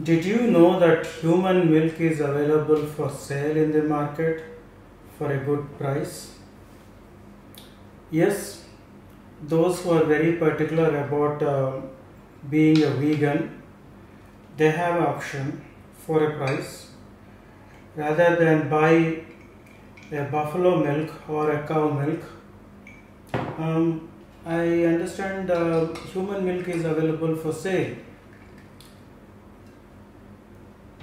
Did you know that human milk is available for sale in the market for a good price? Yes, those who are very particular about being a vegan, they have option for a price rather than buy a buffalo milk or a cow milk. I understand human milk is available for sale.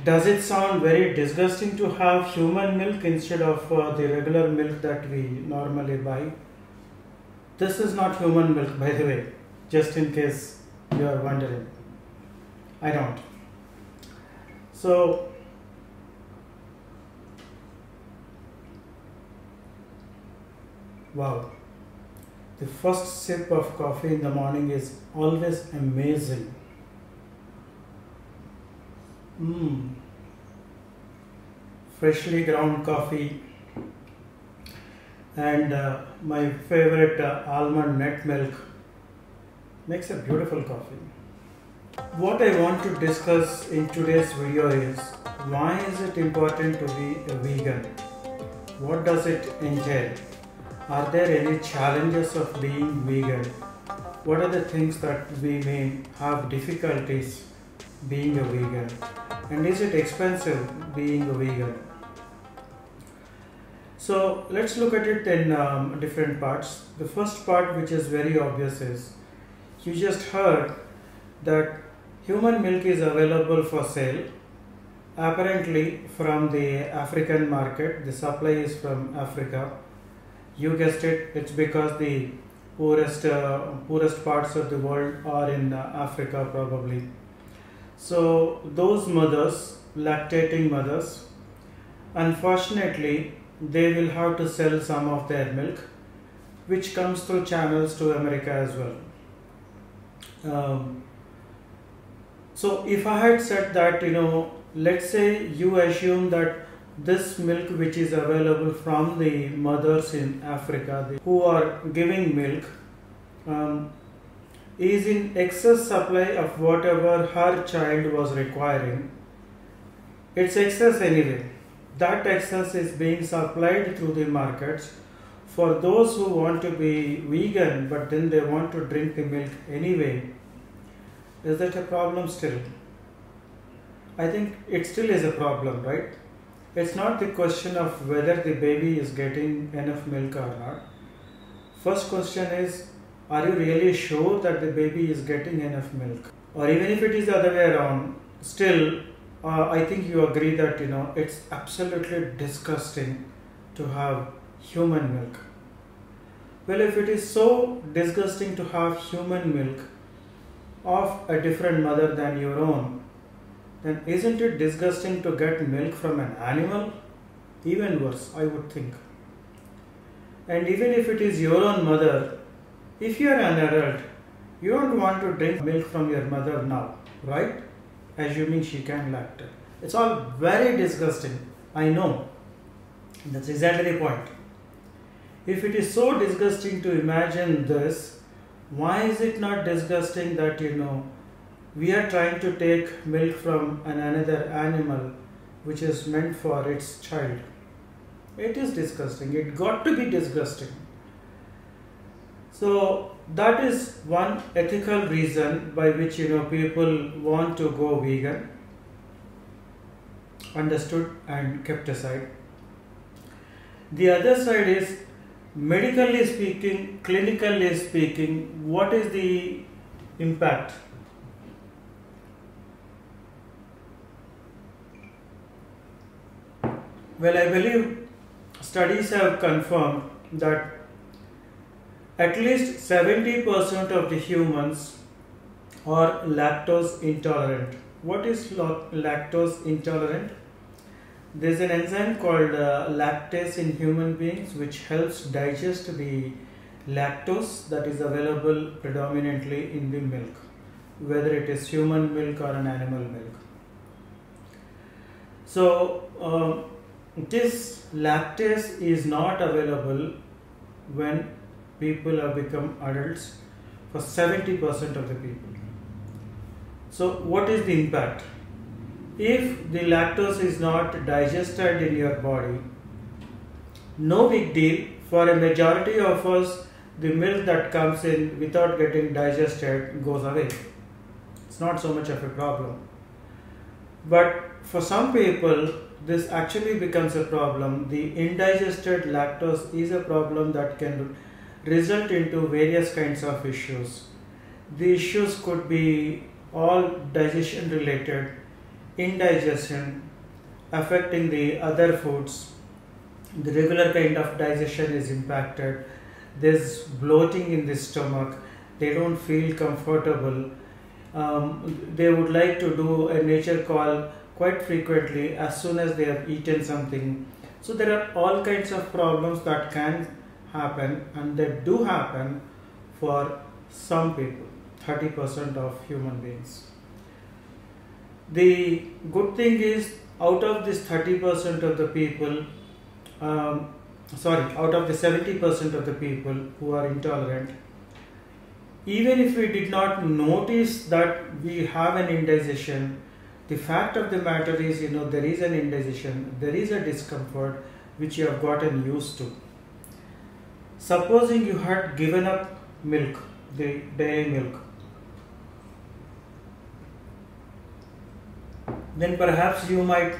Does it sound very disgusting to have human milk instead of the regular milk that we normally buy? This is not human milk, by the way, just in case you are wondering. I don't. So, wow. The first sip of coffee in the morning is always amazing. Freshly ground coffee and my favorite almond nut milk makes a beautiful coffee. What I want to discuss in today's video is why is it important to be a vegan? What does it entail? Are there any challenges of being vegan? What are the things that we may have difficulties being a vegan? And is it expensive being a vegan? So let's look at it in different parts. The first part, which is very obvious, is you just heard that human milk is available for sale. Apparently from the African market, the supply is from Africa. You guessed it, it's because the poorest parts of the world are in Africa probably. So those mothers, lactating mothers, unfortunately they will have to sell some of their milk, which comes through channels to America as well. So if I had said that, let's say you assume that this milk which is available from the mothers in Africa who are giving milk is in excess supply of whatever her child was requiring. It's excess anyway. That excess is being supplied through the markets for those who want to be vegan but then they want to drink the milk anyway. Is that a problem still? I think it still is a problem, right? It's not the question of whether the baby is getting enough milk or not. First question is, are you really sure that the baby is getting enough milk? Or even if it is the other way around, still I think you agree that it's absolutely disgusting to have human milk. Well, if it is so disgusting to have human milk of a different mother than your own, then isn't it disgusting to get milk from an animal? Even worse, I would think. And even if it is your own mother, if you are an adult, you don't want to drink milk from your mother now, right? Assuming she can lactate. It's all very disgusting, I know. That's exactly the point. If it is so disgusting to imagine this, why is it not disgusting that we are trying to take milk from another animal which is meant for its child? It is disgusting. It got to be disgusting. So that is one ethical reason by which people want to go vegan. Understood and kept aside. The other side is, medically speaking, clinically speaking, what is the impact? Well, I believe studies have confirmed that at least 70% of the humans are lactose intolerant. What is lactose intolerant? There is an enzyme called lactase in human beings which helps digest the lactose that is available predominantly in the milk, whether it is human milk or an animal milk. So this lactase is not available when people have become adults for 70% of the people. So what is the impact? If the lactose is not digested in your body, no big deal. For a majority of us, the milk that comes in without getting digested goes away. It's not so much of a problem. But for some people, this actually becomes a problem. The indigested lactose is a problem that can result into various kinds of issues. The issues could be all digestion related, indigestion, affecting the other foods. The regular kind of digestion is impacted. There's bloating in the stomach. They don't feel comfortable. They would like to do a nature call quite frequently as soon as they have eaten something. So there are all kinds of problems that can happen, and that do happen for some people, 30% of human beings. The good thing is, out of this 30% of the people, out of the 70% of the people who are intolerant, even if we did not notice that we have an indigestion, the fact of the matter is, there is an indigestion, there is a discomfort which you have gotten used to. Supposing you had given up milk, the dairy milk, then perhaps you might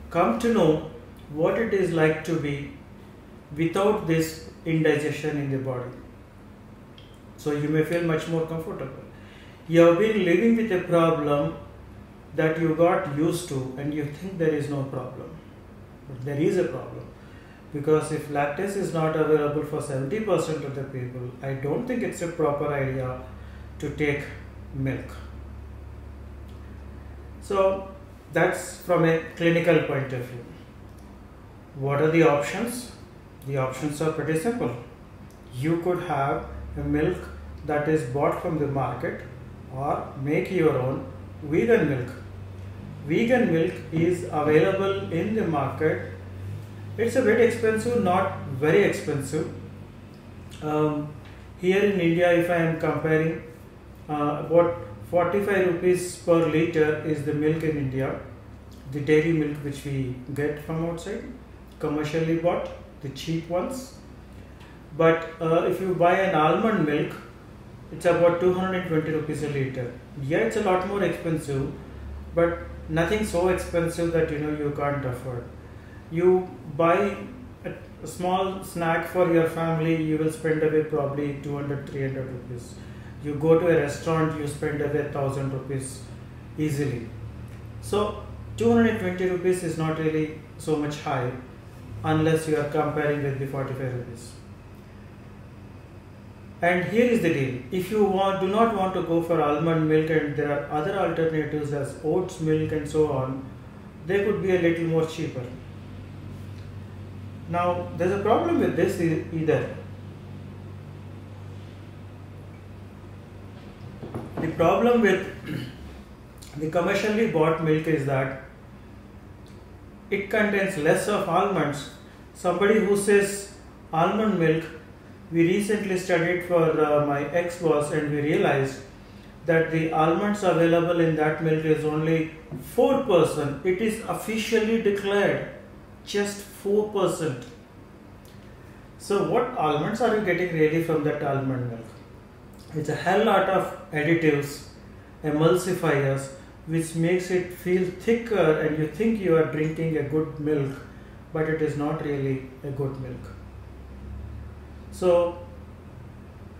come to know what it is like to be without this indigestion in the body. So you may feel much more comfortable. You have been living with a problem that you got used to, and you think there is no problem. But there is a problem. Because if lactase is not available for 70% of the people, I don't think it's a proper idea to take milk. So that's from a clinical point of view. What are the options? The options are pretty simple. You could have a milk that is bought from the market, or make your own vegan milk. Vegan milk is available in the market. It's a bit expensive, not very expensive. Here in India, if I am comparing, about 45 rupees per liter is the milk in India, the dairy milk which we get from outside, commercially bought, the cheap ones. But if you buy an almond milk, it's about 220 rupees a liter. Yeah, it's a lot more expensive, but nothing so expensive that you can't afford. You buy a small snack for your family, you will spend away probably 200-300 rupees. You go to a restaurant, you spend away 1,000 rupees easily. So 220 rupees is not really so much high unless you are comparing with the 45 rupees. And here is the deal. If you do not want to go for almond milk, and there are other alternatives as oats milk and so on, they could be a little more cheaper. Now, there's a problem with this either. The problem with the commercially bought milk is that it contains less of almonds. Somebody who says almond milk, we recently studied for my ex-boss, and we realized that the almonds available in that milk is only 4%. It is officially declared just 4%. So what almonds are you getting really from that almond milk? It's a hell lot of additives, emulsifiers, which makes it feel thicker, and you think you are drinking a good milk, but it is not really a good milk. So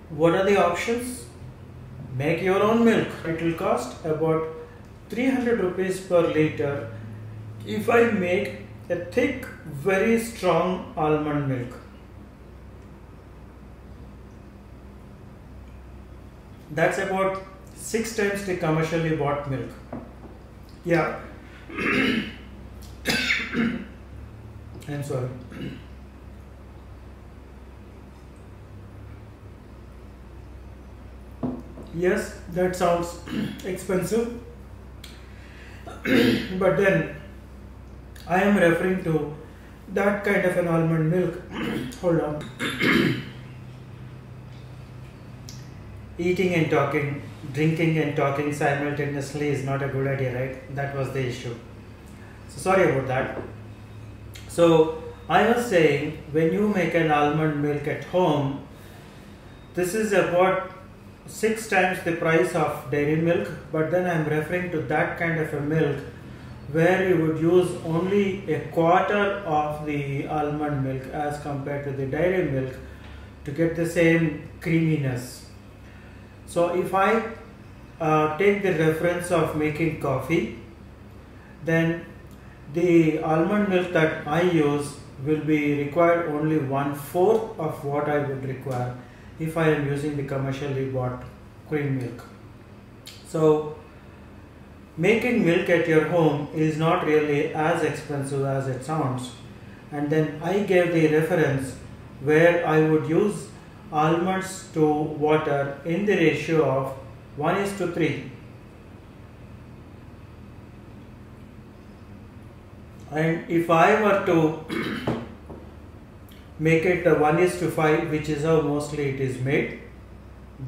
what are the options? Make your own milk. It will cost about 300 rupees per liter if I make a thick, very strong almond milk. That's about 6 times the commercially bought milk. Yeah. I'm sorry. Yes, that sounds expensive. But then I am referring to that kind of an almond milk. Hold on. Eating and talking. drinking and talking simultaneously is not a good idea, right? That was the issue. So sorry about that. So I was saying, when you make an almond milk at home, this is about 6 times the price of dairy milk, but then I am referring to that kind of a milk where you would use only a quarter of the almond milk as compared to the dairy milk to get the same creaminess. So if I take the reference of making coffee, then the almond milk that I use will be required only 1/4 of what I would require if I am using the commercially bought cream milk. So making milk at your home is not really as expensive as it sounds. And then I gave the reference where I would use almonds to water in the ratio of 1:3. And if I were to make it 1:5, which is how mostly it is made,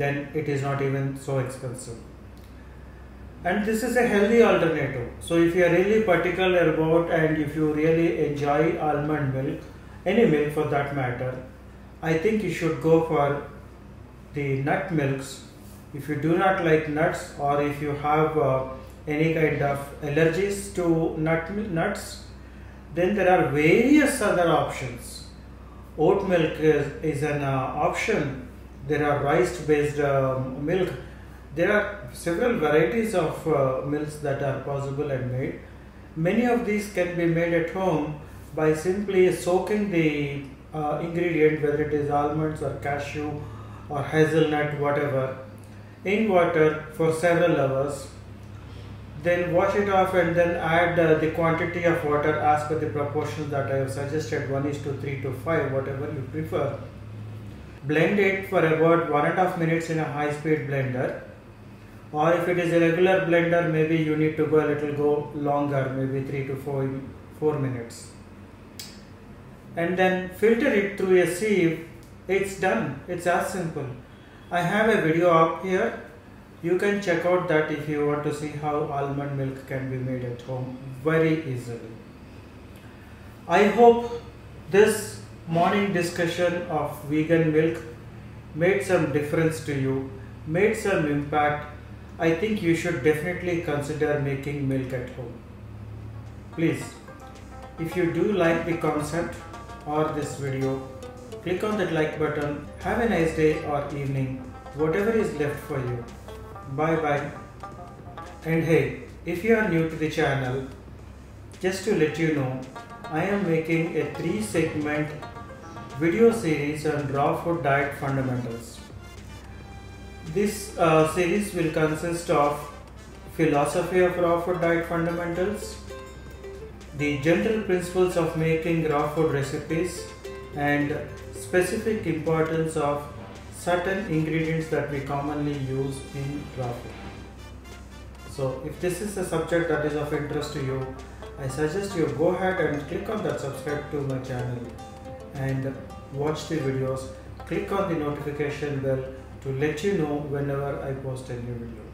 then it is not even so expensive. And this is a healthy alternative. So if you are really particular about, and if you really enjoy almond milk, any milk for that matter, I think you should go for the nut milks. If you do not like nuts, or if you have any kind of allergies to nuts, then there are various other options. Oat milk is an option. There are rice based milk. There are several varieties of milks that are possible and made. Many of these can be made at home by simply soaking the ingredient, whether it is almonds or cashew or hazelnut, whatever, in water for several hours. Then wash it off and then add the quantity of water as per the proportions that I have suggested, 1:3 to 5, whatever you prefer. Blend it for about 1.5 minutes in a high speed blender, or if it is a regular blender, maybe you need to go longer, maybe 3 to 4 minutes. And then filter it through a sieve. It's done. It's as simple. I have a video up here. You can check out that if you want to see how almond milk can be made at home very easily. I hope this morning discussion of vegan milk made some difference to you, made some impact. I think you should definitely consider making milk at home. Please, if you do like the concept or this video, click on that like button. Have a nice day or evening, whatever is left for you. Bye bye. And hey, if you are new to the channel, just to let you know, I am making a 3-segment video series on raw food diet fundamentals. This series will consist of philosophy of raw food diet fundamentals, the general principles of making raw food recipes, and specific importance of certain ingredients that we commonly use in raw food. So if this is a subject that is of interest to you, I suggest you go ahead and click on that subscribe to my channel and watch the videos. Click on the notification bell to let you know whenever I post a new video.